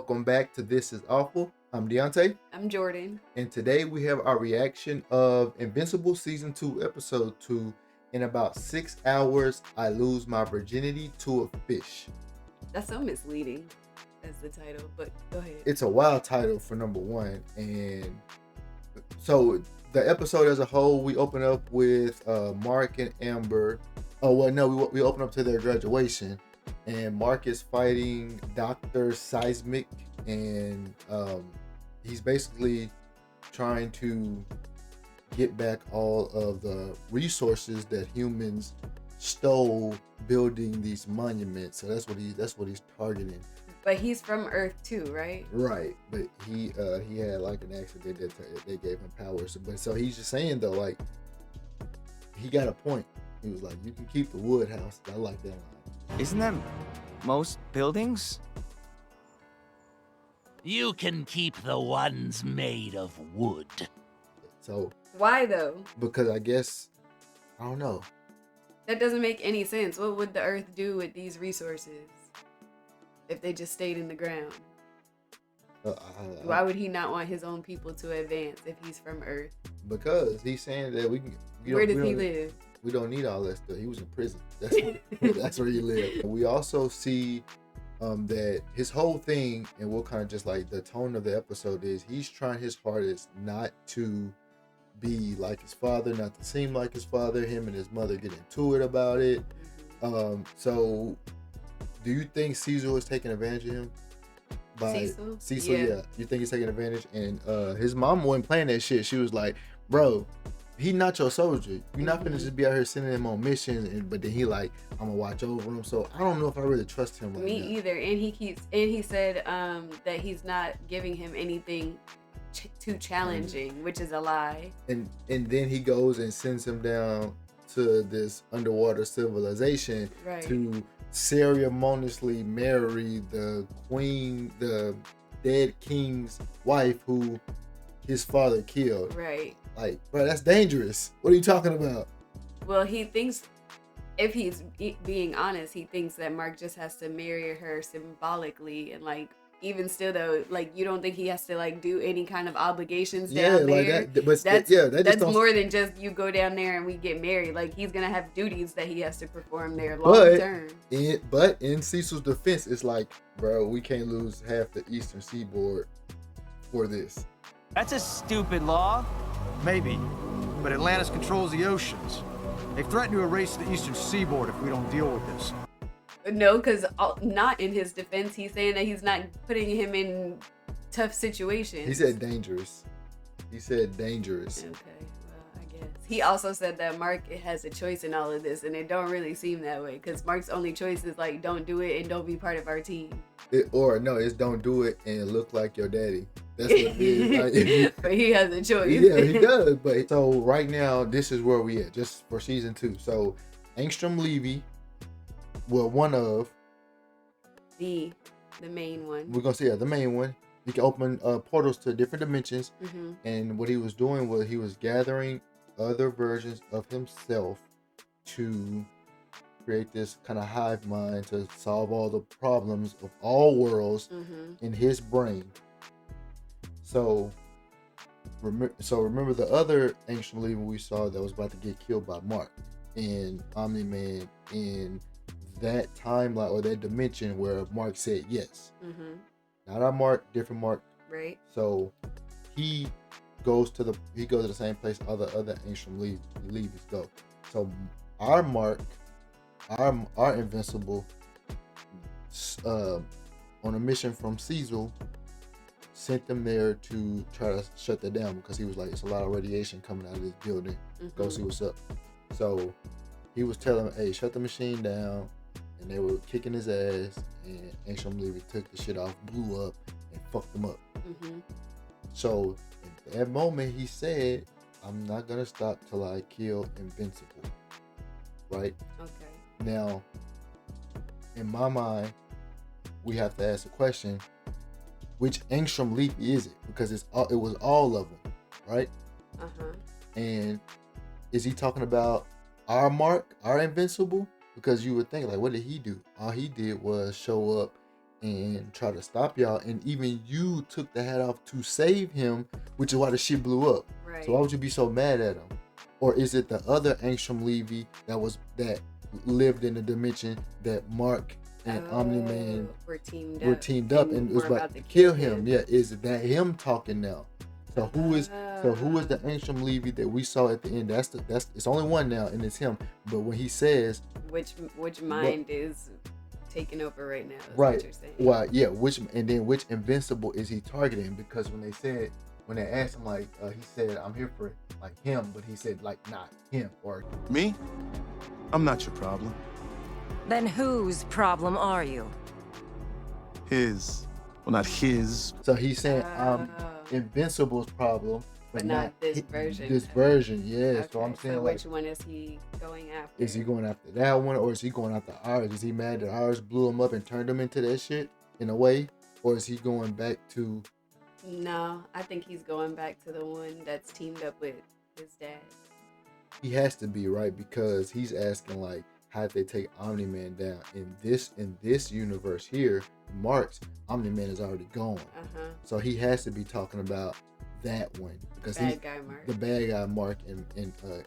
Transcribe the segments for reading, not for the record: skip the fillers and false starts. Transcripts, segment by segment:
welcome back to This Is Awful. I'm Deontay, I'm Jordan. and today we have our reaction of Invincible Season 2, Episode 2. In about 6 hours, I lose my virginity to a fish. That's so misleading as the title, but go ahead. It's a wild title for number one. And so the episode as a whole, we open up with Mark and Amber. Oh, well, no, we open up to their graduation. And Mark is fighting Dr. Seismic, and he's basically trying to get back all of the resources that humans stole building these monuments. So that's what he's targeting. But he's from Earth too, right? Right, but he had like an accident that they gave him powers. So he's just saying though, like, he got a point. He was like, you can keep the wood house. I like that line. Isn't that most buildings? You can keep the ones made of wood. So Why though? because I guess, I don't know. That doesn't make any sense. What would the Earth do with these resources if they just stayed in the ground? Why would he not want his own people to advance if he's from Earth? Because he's saying that we can. Where does he live? We don't need all that stuff. He was in prison. That's where he lived. We also see that his whole thing, and we'll kind of just like the tone of the episode is he's trying his hardest not to be like his father, not to seem like his father. Him and his mother get into it about it. So do you think Caesar was taking advantage of him? Cecil, yeah. You think he's taking advantage? And his mom wasn't playing that shit. She was like, bro, he not your soldier. You're not gonna just be out here sending him on missions, but then he like, I'm gonna watch over him. So I don't know if I really trust him. Me either. And he said that he's not giving him anything too challenging, which is a lie. And then he goes and sends him down to this underwater civilization to ceremoniously marry the queen, the dead king's wife, who his father killed. Right. Like, bro, that's dangerous. What are you talking about? Well, he thinks, if he's being honest, he thinks that Mark just has to marry her symbolically, and like, even still though, like, you don't think he has to like do any kind of obligations down there? Like that, but that's more than just you go down there and we get married. Like, he's gonna have duties that he has to perform there long term. But in Cecil's defense, it's like, bro, we can't lose half the eastern seaboard for this. That's a stupid law. Maybe, but Atlantis controls the oceans. They threaten to erase the eastern seaboard if we don't deal with this. No, because not in his defense. He's saying that he's not putting him in tough situations. He said dangerous. Okay, well, I guess. He also said that Mark has a choice in all of this, and it don't really seem that way, because Mark's only choice is like, don't do it and don't be part of our team. It's don't do it and look like your daddy. That's what it is. Like, but he has a choice. Yeah, he does. But so right now, this is where we at, just for season 2. So Angstrom Levy, well, one of the main one. We're gonna say the main one. He can open portals to different dimensions. Mm-hmm. And what he was doing was he was gathering other versions of himself to create this kind of hive mind to solve all the problems of all worlds in his brain. So remember the other ancient Levy we saw that was about to get killed by Mark and Omni-Man in that timeline or that dimension where Mark said yes. Not our Mark, different Mark. Right. So he goes to the same place other ancient Levies go. So our Mark, our Invincible, on a mission from Cecil, sent them there to try to shut that down because he was like, it's a lot of radiation coming out of this building. Go see what's up. So he was telling them, hey, shut the machine down, and they were kicking his ass, and Ancient Levy took the shit off, blew up, and fucked them up. So at that moment he said, I'm not gonna stop till I kill Invincible. Right? Okay. Now, in my mind, we have to ask the question, which Angstrom Levy is it? Because it was all of them, right? And is he talking about our Mark, our Invincible? Because you would think, like, what did he do? All he did was show up and try to stop y'all, and even you took the hat off to save him, which is why the shit blew up. Right. So why would you be so mad at him? Or is it the other Angstrom Levy that lived in the dimension that Mark and Omni-Man were teamed up and it was about to kill him? Yeah, is it that him talking now? So who is the Angstrom Levy that we saw at the end? That's it's only one now, and it's him. But when he says which mind is taking over right now? Is right. What you're saying. Well, yeah. Which Invincible is he targeting? Because when they asked him, like, he said, "I'm here for like him," but he said like not him or me. I'm not your problem. Then whose problem are you? His. Well, not his. So he's saying Invincible's problem, but not this version. This version, yeah. Okay, so I'm saying, so which one is he going after? Is he going after that one, or is he going after ours? Is he mad that ours blew him up and turned him into that shit in a way, or is he going back to? No, I think he's going back to the one that's teamed up with his dad. He has to be, right, because he's asking like, how did they take Omni-Man down? In this universe here, Mark's Omni-Man is already gone. So he has to be talking about that one because the bad guy Mark, and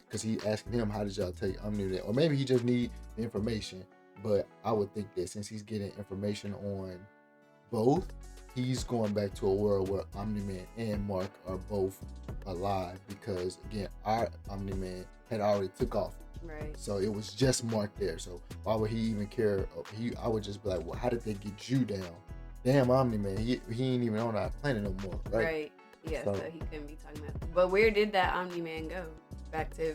because he asking him, how did y'all take Omni-Man? Or maybe he just need information. But I would think that since he's getting information on both, he's going back to a world where Omni-Man and Mark are both alive, because again, our Omni-Man had already took off. Right. So it was just Mark there. So why would he even care? I would just be like, well, how did they get you down? Damn, Omni-Man, he ain't even on our planet no more, right? Right. Yeah, so he couldn't be talking about. But where did that Omni-Man go? Back to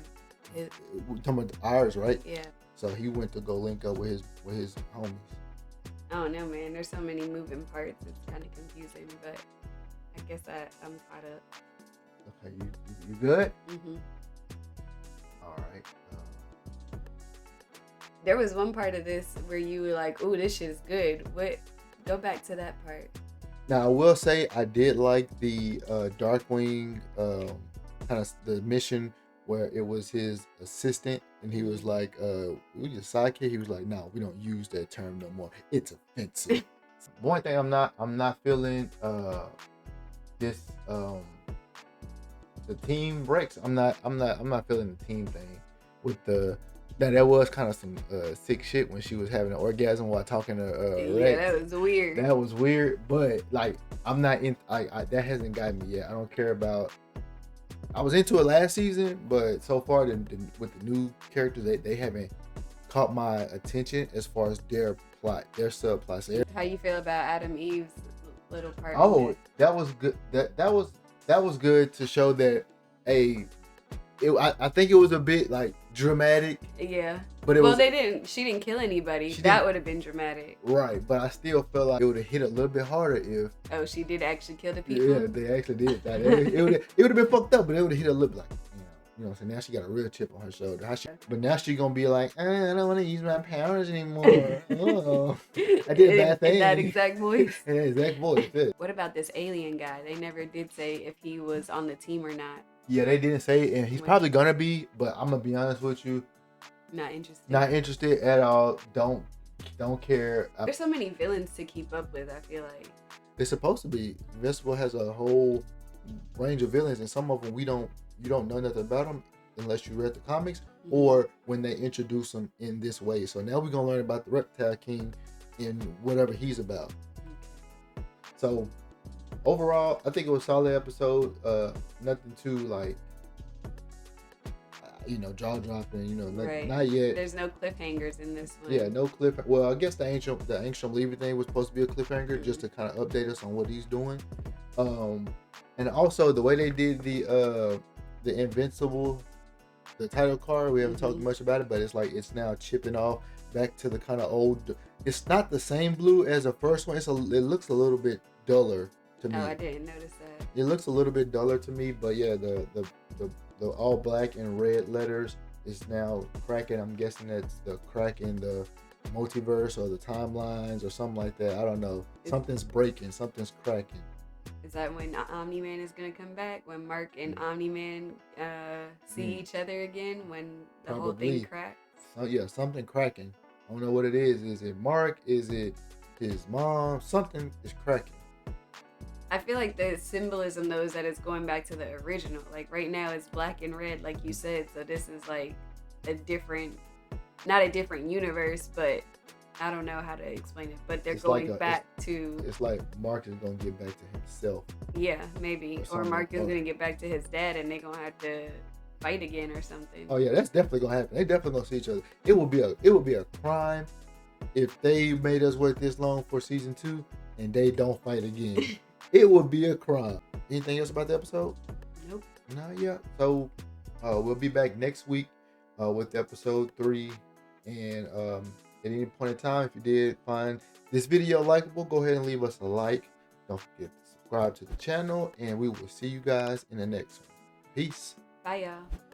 his. We're talking about ours, right? Yeah. So he went to go link up with his homies. I don't know, man. There's so many moving parts. It's kind of confusing, but I guess I'm caught up. Okay, you good? Mhm. All right. There was one part of this where you were like, "Ooh, this shit is good." What? Go back to that part. Now I will say I did like the Darkwing kind of the mission where it was his assistant and he was like, "We your sidekick." He was like, "No, we don't use that term no more. It's offensive." One thing I'm not feeling this the team breaks. I'm not feeling the team thing with the. Now that was kind of some sick shit when she was having an orgasm while talking to Rex. That was weird. That was weird, but like I'm not in. I that hasn't gotten me yet. I don't care about. I was into it last season, but so far with the new characters, they haven't caught my attention as far as their plot, their subplot. So how you feel about Adam Eve's little part? Oh, that was good. That was good to show that I think it was a bit like dramatic. Yeah. But she didn't kill anybody. That would have been dramatic. Right, but I still feel like it would have hit a little bit harder if. Oh, she did actually kill the people? Yeah, they actually did that. It would have been fucked up, but it would have hit a little bit like, you know what I'm saying? Now she got a real chip on her shoulder. But now she gonna be like, I don't want to use my powers anymore. Oh, I did a bad thing. In that exact voice? In that exact voice. Yeah. What about this alien guy? They never did say if he was on the team or not. Yeah, they didn't say it, and he's probably gonna be, but I'm gonna be honest with you. Not interested. Not interested at all. Don't care. There's so many villains to keep up with, I feel like. It's supposed to be. Invincible has a whole range of villains, and some of them you don't know nothing about them unless you read the comics or when they introduce them in this way. So now we're gonna learn about the Reptile King and whatever he's about. So overall, I think it was a solid episode. Nothing too like jaw dropping. Not yet. There's no cliffhangers in this one. Yeah, no cliff. Well, I guess the Angstrom Levy thing was supposed to be a cliffhanger, just to kind of update us on what he's doing. And also the way they did the Invincible, the title card, we haven't talked much about it, but it's now chipping off back to the kind of old. It's not the same blue as the first one. It looks a little bit duller to me. Oh, I didn't notice that. It looks a little bit duller to me, but yeah, the all black and red letters is now cracking. I'm guessing that's the crack in the multiverse or the timelines or something like that. I don't know. Something's breaking. Something's cracking. Is that when Omni-Man is going to come back? When Mark and Omni-Man see each other again? When the whole thing cracks? Yeah, something cracking. I don't know what it is. Is it Mark? Is it his mom. Something is cracking. I feel like the symbolism though is that it's going back to the original. Like right now it's black and red, like you said. So this is like a different, not a different universe, but I don't know how to explain it. But they're It's going like back to. It's like Mark is gonna get back to himself. Yeah, maybe. Or something Mark is like that. gonna get back to his dad, and they're gonna have to fight again or something. Oh yeah, that's definitely gonna happen. They definitely gonna see each other. It would be a crime if they made us wait this long for season 2 and they don't fight again. It would be a crime. Anything else about the episode? Nope. Not yet. So we'll be back next week with episode 3. And at any point in time, if you did find this video likable, go ahead and leave us a like. Don't forget to subscribe to the channel, and we will see you guys in the next one. Peace. Bye, y'all.